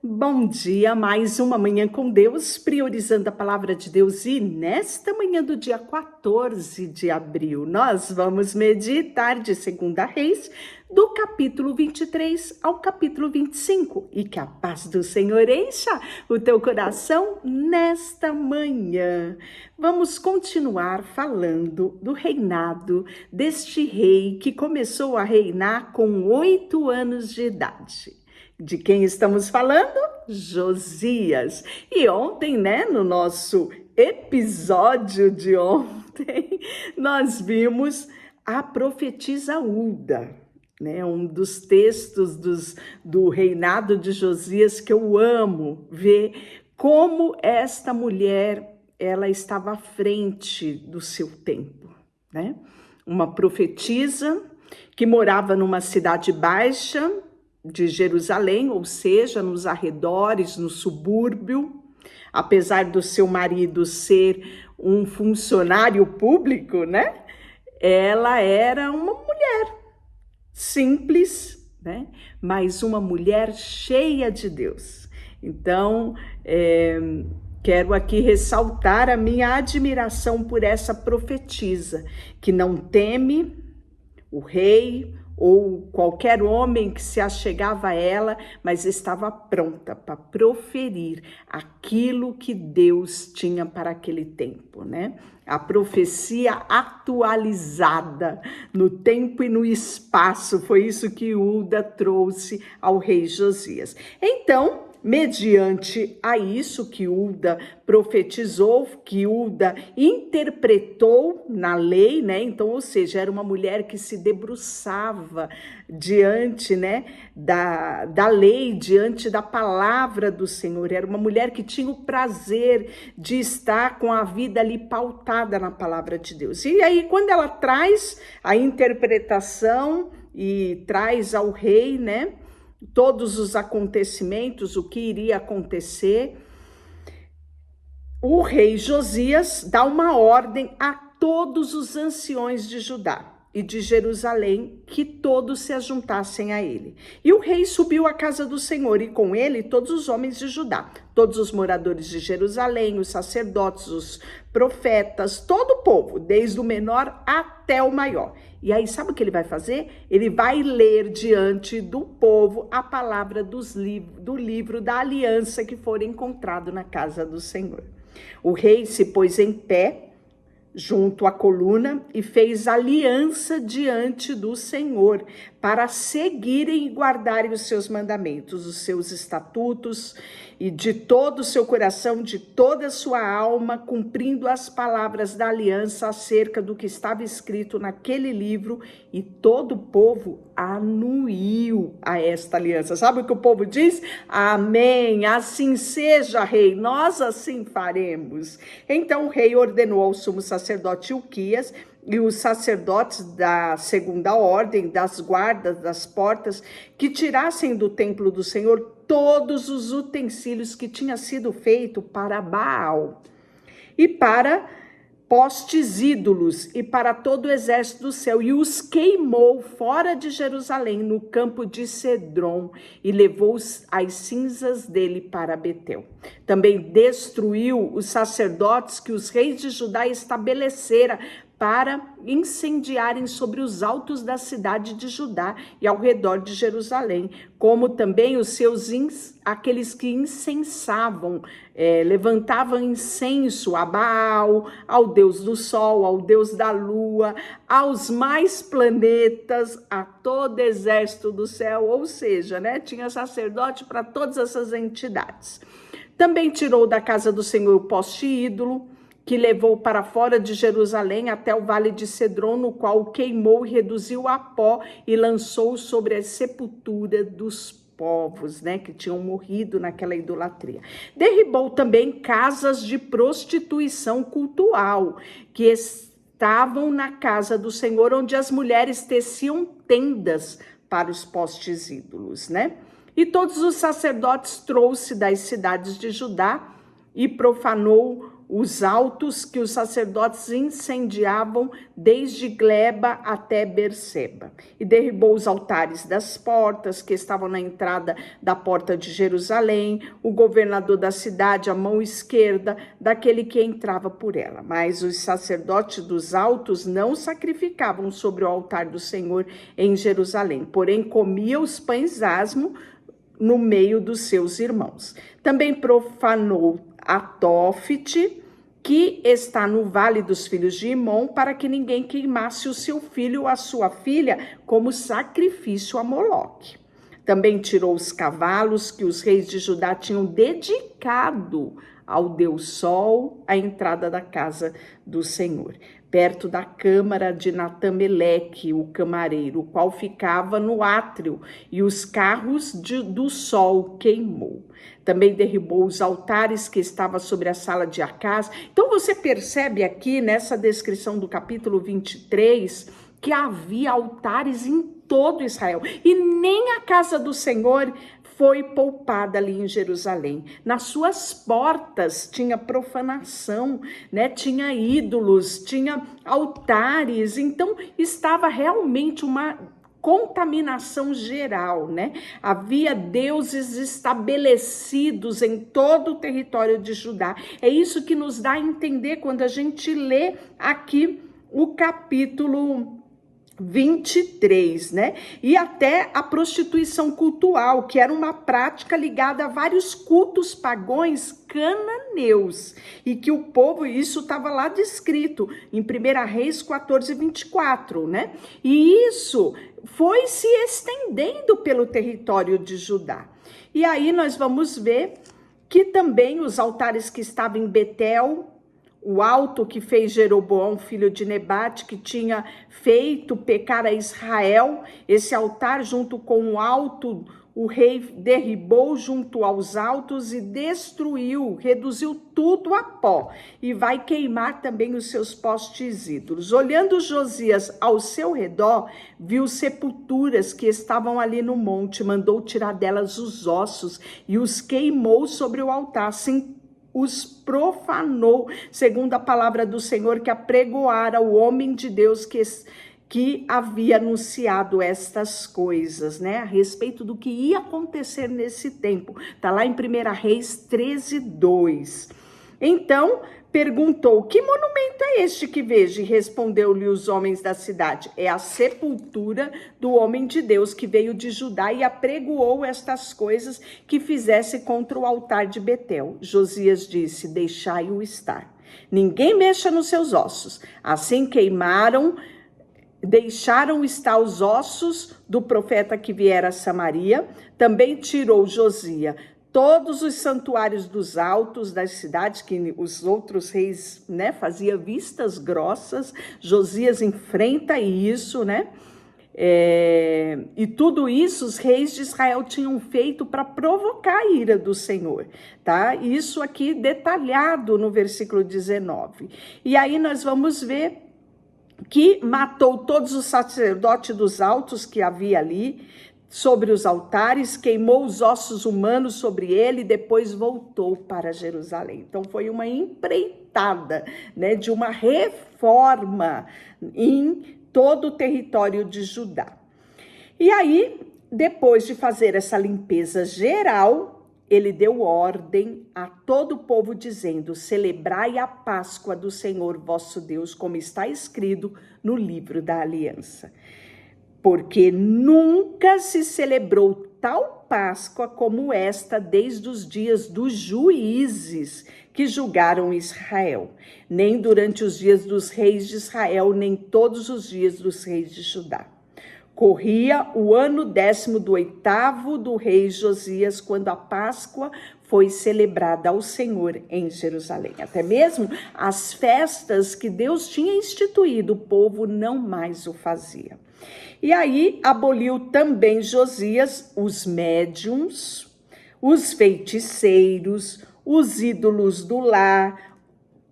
Bom dia, mais uma manhã com Deus, priorizando a palavra de Deus. E nesta manhã do dia 14 de abril, nós vamos meditar de 2 Reis, do capítulo 23 ao capítulo 25. E que a paz do Senhor encha o teu coração nesta manhã. Vamos continuar falando do reinado deste rei que começou a reinar com 8 anos de idade. De quem estamos falando? Josias. E ontem, no nosso episódio de ontem, nós vimos a profetisa Hulda, um dos textos do reinado de Josias que eu amo ver como esta mulher, ela estava à frente do seu tempo, Uma profetisa que morava numa cidade baixa de Jerusalém, ou seja, nos arredores, no subúrbio, apesar do seu marido ser um funcionário público, Ela era uma mulher simples, mas uma mulher cheia de Deus. Então, quero aqui ressaltar a minha admiração por essa profetisa, que não teme o rei, ou qualquer homem que se achegava a ela, mas estava pronta para proferir aquilo que Deus tinha para aquele tempo, A profecia atualizada no tempo e no espaço, foi isso que Hulda trouxe ao rei Josias. Então, mediante a isso que Hulda profetizou, que Hulda interpretou na lei, Então, ou seja, era uma mulher que se debruçava diante, da lei, diante da palavra do Senhor. Era uma mulher que tinha o prazer de estar com a vida ali pautada na palavra de Deus. E aí, quando ela traz a interpretação e traz ao rei, todos os acontecimentos, o que iria acontecer, o rei Josias dá uma ordem a todos os anciões de Judá e de Jerusalém, que todos se ajuntassem a ele. E o rei subiu à casa do Senhor, e com ele todos os homens de Judá, todos os moradores de Jerusalém, os sacerdotes, os profetas, todo o povo, desde o menor até o maior. E aí, sabe o que ele vai fazer? Ele vai ler diante do povo a palavra do livro da aliança que for encontrado na casa do Senhor. O rei se pôs em pé junto à coluna e fez aliança diante do Senhor para seguirem e guardarem os seus mandamentos, os seus estatutos, e de todo o seu coração, de toda a sua alma, cumprindo as palavras da aliança acerca do que estava escrito naquele livro, e todo o povo anuiu a esta aliança. Sabe o que o povo diz? Amém, assim seja, rei, nós assim faremos. Então o rei ordenou ao sumo sacerdote Hilquias e os sacerdotes da segunda ordem, das guardas das portas, que tirassem do templo do Senhor todos os utensílios que tinham sido feitos para Baal e para postes ídolos e para todo o exército do céu, e os queimou fora de Jerusalém, no campo de Cedron, e levou as cinzas dele para Betel. Também destruiu os sacerdotes que os reis de Judá estabeleceram para incendiarem sobre os altos da cidade de Judá e ao redor de Jerusalém, como também aqueles que incensavam, levantavam incenso a Baal, ao Deus do sol, ao Deus da lua, aos mais planetas, a todo exército do céu, ou seja, tinha sacerdote para todas essas entidades. Também tirou da casa do Senhor o poste ídolo, que levou para fora de Jerusalém até o vale de Cedron, no qual o queimou e reduziu a pó e lançou sobre a sepultura dos povos, que tinham morrido naquela idolatria. Derribou também casas de prostituição cultual, que estavam na casa do Senhor, onde as mulheres teciam tendas para os postes ídolos, E todos os sacerdotes trouxe das cidades de Judá e profanou os altos que os sacerdotes incendiavam desde Gleba até Berseba. E derribou os altares das portas que estavam na entrada da porta de Jerusalém, o governador da cidade, a mão esquerda daquele que entrava por ela. Mas os sacerdotes dos altos não sacrificavam sobre o altar do Senhor em Jerusalém, porém comia os pães asmo no meio dos seus irmãos. Também profanou a Tófete, que está no vale dos filhos de Imom, para que ninguém queimasse o seu filho ou a sua filha como sacrifício a Moloque. Também tirou os cavalos que os reis de Judá tinham dedicado ao Deus Sol, à entrada da casa do Senhor, perto da câmara de Natameleque, o camareiro, o qual ficava no átrio, e os carros do Sol queimou. Também derribou os altares que estavam sobre a sala de Acás. Então você percebe aqui nessa descrição do capítulo 23 que havia altares em todo Israel, e nem a casa do Senhor foi poupada ali em Jerusalém. Nas suas portas tinha profanação, né? Tinha ídolos, tinha altares, então estava realmente uma contaminação geral, né? Havia deuses estabelecidos em todo o território de Judá. É isso que nos dá a entender quando a gente lê aqui o capítulo 23, né? E até a prostituição cultual, que era uma prática ligada a vários cultos pagãos cananeus, e que o povo, isso estava lá descrito em 1 Reis 14, 24, né? E isso foi se estendendo pelo território de Judá. E aí nós vamos ver que também os altares que estavam em Betel, o alto que fez Jeroboão, filho de Nebate, que tinha feito pecar a Israel, esse altar junto com o alto, o rei derribou junto aos altos e destruiu, reduziu tudo a pó, e vai queimar também os seus postes ídolos. Olhando Josias ao seu redor, viu sepulturas que estavam ali no monte, mandou tirar delas os ossos e os queimou sobre o altar, assim os profanou, segundo a palavra do Senhor que apregoara o homem de Deus que havia anunciado estas coisas, né, a respeito do que ia acontecer nesse tempo. Tá lá em 1 Reis 13, 2. Então, perguntou: que monumento é este que vejo? E respondeu-lhe os homens da cidade: é a sepultura do homem de Deus que veio de Judá e apregoou estas coisas que fizesse contra o altar de Betel. Josias disse: deixai-o estar, ninguém mexa nos seus ossos. Assim deixaram estar os ossos do profeta que viera a Samaria. Também tirou Josias todos os santuários dos altos das cidades, que os outros reis, né, faziam vistas grossas. Josias enfrenta isso, né? E tudo isso os reis de Israel tinham feito para provocar a ira do Senhor, tá? Isso aqui detalhado no versículo 19. E aí nós vamos ver que matou todos os sacerdotes dos altos que havia ali, sobre os altares, queimou os ossos humanos sobre ele e depois voltou para Jerusalém. Então foi uma empreitada, né, de uma reforma em todo o território de Judá. E aí, depois de fazer essa limpeza geral, ele deu ordem a todo o povo dizendo: celebrai a Páscoa do Senhor vosso Deus, como está escrito no livro da aliança. Porque nunca se celebrou tal Páscoa como esta desde os dias dos juízes que julgaram Israel, nem durante os dias dos reis de Israel, nem todos os dias dos reis de Judá. Corria o ano 18º do rei Josias, quando a Páscoa foi celebrada ao Senhor em Jerusalém. Até mesmo as festas que Deus tinha instituído, o povo não mais o fazia. E aí aboliu também Josias os médiuns, os feiticeiros, os ídolos do lar,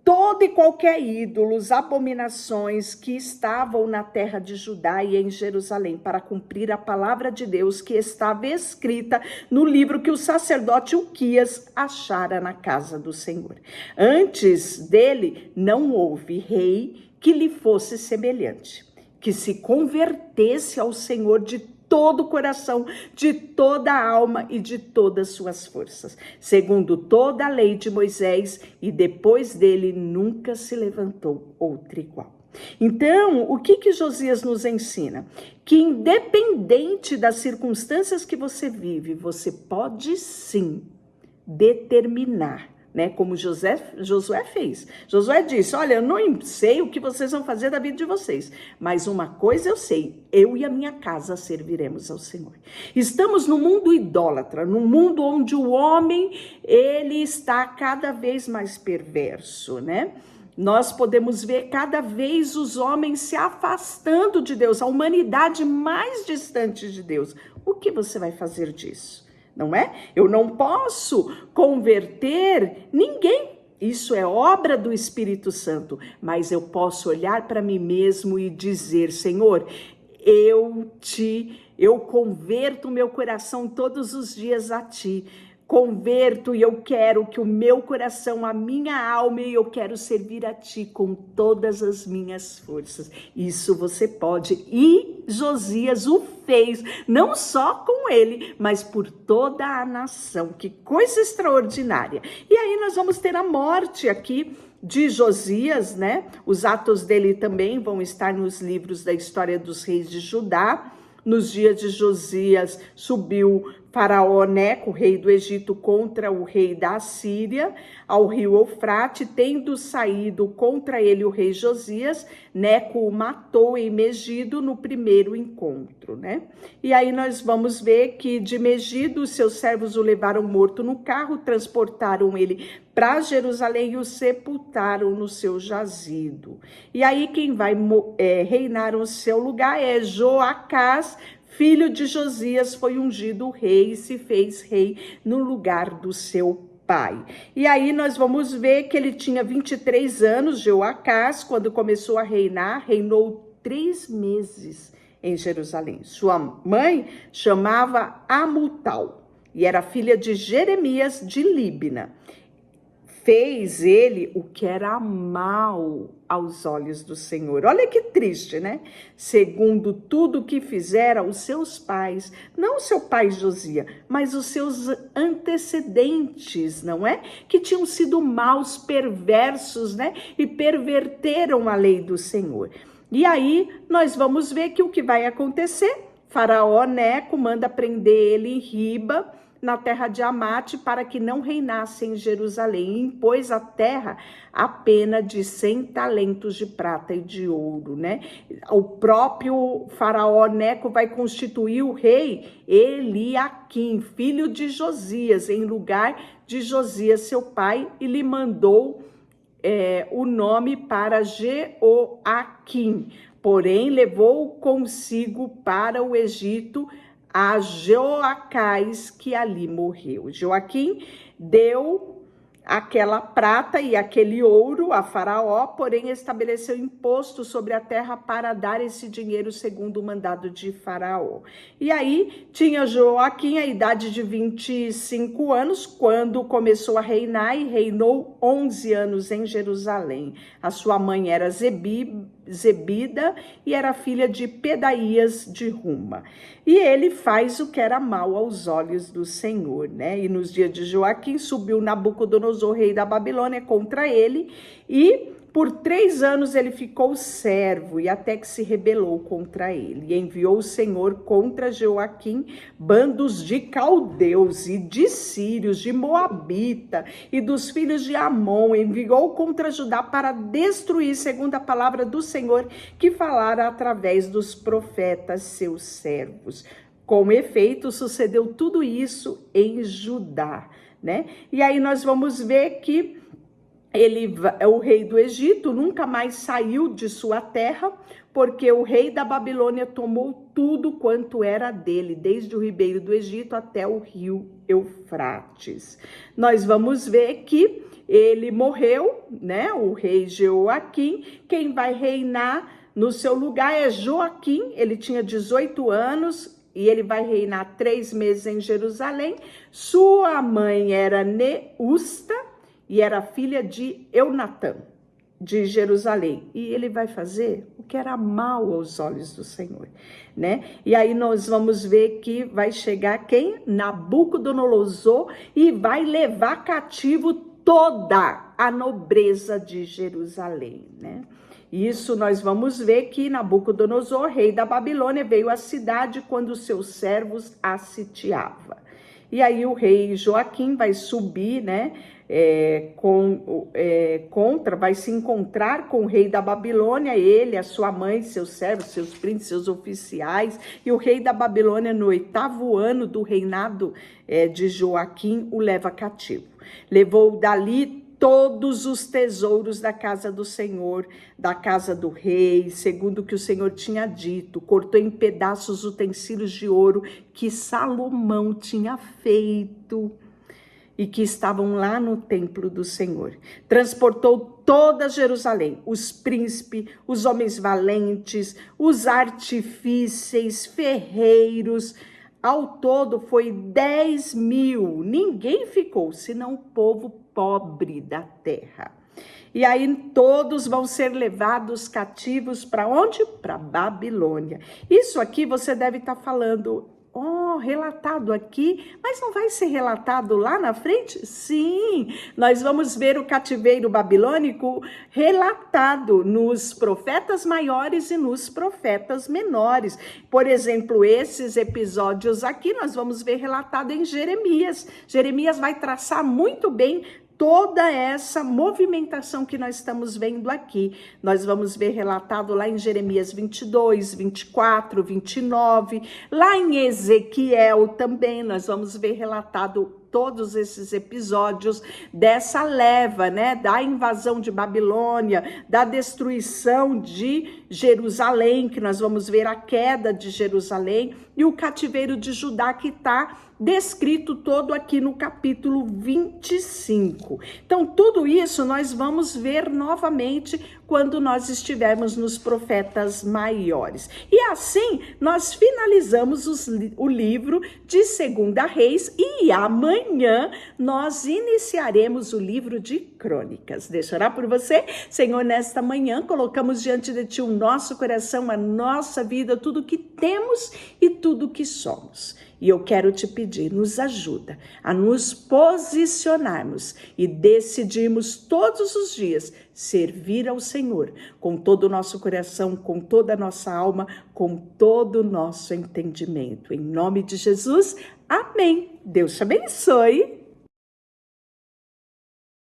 todo e qualquer ídolos, abominações que estavam na terra de Judá e em Jerusalém, para cumprir a palavra de Deus que estava escrita no livro que o sacerdote Uquias achara na casa do Senhor. Antes dele não houve rei que lhe fosse semelhante, que se convertesse ao Senhor de todo o coração, de toda a alma e de todas as suas forças, segundo toda a lei de Moisés, e depois dele nunca se levantou outro igual. Então, o que Josias nos ensina? Que independente das circunstâncias que você vive, você pode sim determinar, né, como Josué fez. Josué disse, olha, eu não sei o que vocês vão fazer da vida de vocês, mas uma coisa eu sei, eu e a minha casa serviremos ao Senhor. Estamos no mundo idólatra, num mundo onde o homem, ele está cada vez mais perverso, né? Nós podemos ver cada vez os homens se afastando de Deus, a humanidade mais distante de Deus. O que você vai fazer disso? Não é? Eu não posso converter ninguém. Isso é obra do Espírito Santo. Mas eu posso olhar para mim mesmo e dizer, Senhor, eu converto o meu coração todos os dias a Ti. Converto e eu quero que o meu coração, a minha alma, e eu quero servir a Ti com todas as minhas forças. Isso você pode. E Josias o fez, não só com ele, mas por toda a nação. Que coisa extraordinária. E aí nós vamos ter a morte aqui de Josias, né? Os atos dele também vão estar nos livros da história dos reis de Judá. Nos dias de Josias subiu Faraó Neco, rei do Egito, contra o rei da Assíria, ao rio Eufrate, tendo saído contra ele o rei Josias, Neco o matou em Megido no primeiro encontro, né? E aí nós vamos ver que de Megido os seus servos o levaram morto no carro, transportaram ele para Jerusalém e o sepultaram no seu jazido. E aí quem vai reinar no seu lugar é Joacás, filho de Josias, foi ungido rei e se fez rei no lugar do seu pai. E aí nós vamos ver que ele tinha 23 anos, Joacás, quando começou a reinar, reinou 3 meses em Jerusalém. Sua mãe chamava Amutal e era filha de Jeremias de Líbina. Fez ele o que era mal aos olhos do Senhor. Olha que triste, né? Segundo tudo que fizeram os seus pais, não o seu pai Josias, mas os seus antecedentes, não é? Que tinham sido maus, perversos, né? E perverteram a lei do Senhor. E aí nós vamos ver que o que vai acontecer? Faraó Neco manda prender ele em Riba, na terra de Amate, para que não reinasse em Jerusalém, e impôs à terra a pena de 100 talentos de prata e de ouro, né? O próprio Faraó Neco vai constituir o rei Eliaquim, filho de Josias, em lugar de Josias, seu pai, e lhe mandou o nome para Jeoaquim, porém levou consigo para o Egito a Joacás, que ali morreu. Joaquim deu aquela prata e aquele ouro a Faraó, porém estabeleceu imposto sobre a terra para dar esse dinheiro segundo o mandado de Faraó. E aí tinha Joaquim a idade de 25 anos, quando começou a reinar, e reinou 11 anos em Jerusalém. A sua mãe era Zebida e era filha de Pedaías de Ruma. E ele faz o que era mal aos olhos do Senhor, né? E nos dias de Joaquim subiu Nabucodonosor, rei da Babilônia, contra ele, e por 3 anos ele ficou servo, e até que se rebelou contra ele. E enviou o Senhor contra Joaquim bandos de caldeus e de sírios, de Moabita e dos filhos de Amon. Enviou contra Judá para destruir, segundo a palavra do Senhor, que falara através dos profetas, seus servos. Com efeito, sucedeu tudo isso em Judá, né? E aí nós vamos ver que o rei do Egito nunca mais saiu de sua terra, porque o rei da Babilônia tomou tudo quanto era dele, desde o ribeiro do Egito até o rio Eufrates. Nós vamos ver que ele morreu, né? O rei Jeoaquim. Quem vai reinar no seu lugar é Joaquim. Ele tinha 18 anos e ele vai reinar 3 meses em Jerusalém. Sua mãe era Neusta e era filha de Eunatã, de Jerusalém. E ele vai fazer o que era mal aos olhos do Senhor, né? E aí nós vamos ver que vai chegar quem? Nabucodonosor, e vai levar cativo toda a nobreza de Jerusalém, né? Isso nós vamos ver que Nabucodonosor, rei da Babilônia, veio à cidade quando seus servos a sitiavam. E aí o rei Joaquim vai subir, né? Vai se encontrar com o rei da Babilônia, ele, a sua mãe, seus servos, seus príncipes, seus oficiais, e o rei da Babilônia, no 8º ano do reinado de Joaquim, o leva cativo. Levou dali todos os tesouros da casa do Senhor, da casa do rei, segundo o que o Senhor tinha dito, cortou em pedaços os utensílios de ouro que Salomão tinha feito e que estavam lá no templo do Senhor. Transportou toda Jerusalém, os príncipes, os homens valentes, os artífices, ferreiros. Ao todo foi 10.000. Ninguém ficou, senão o povo pobre da terra. E aí todos vão ser levados cativos para onde? Para Babilônia. Isso aqui você deve estar falando, relatado aqui, mas não vai ser relatado lá na frente? Sim, nós vamos ver o cativeiro babilônico relatado nos profetas maiores e nos profetas menores. Por exemplo, esses episódios aqui nós vamos ver relatado em Jeremias. Jeremias vai traçar muito bem toda essa movimentação que nós estamos vendo aqui. Nós vamos ver relatado lá em Jeremias 22, 24, 29, lá em Ezequiel também, nós vamos ver relatado todos esses episódios dessa leva, né, da invasão de Babilônia, da destruição de Jerusalém, que nós vamos ver a queda de Jerusalém, e o cativeiro de Judá, que está descrito todo aqui no capítulo 25. Então, tudo isso nós vamos ver novamente quando nós estivermos nos profetas maiores. E assim, nós finalizamos o livro de 2 Reis e amanhã nós iniciaremos o livro de Crônicas. Deixa eu orar por você. Senhor, nesta manhã colocamos diante de Ti o nosso coração, a nossa vida, tudo que temos e tudo que somos. E eu quero te pedir, nos ajuda a nos posicionarmos e decidirmos todos os dias servir ao Senhor com todo o nosso coração, com toda a nossa alma, com todo o nosso entendimento. Em nome de Jesus, amém. Deus te abençoe.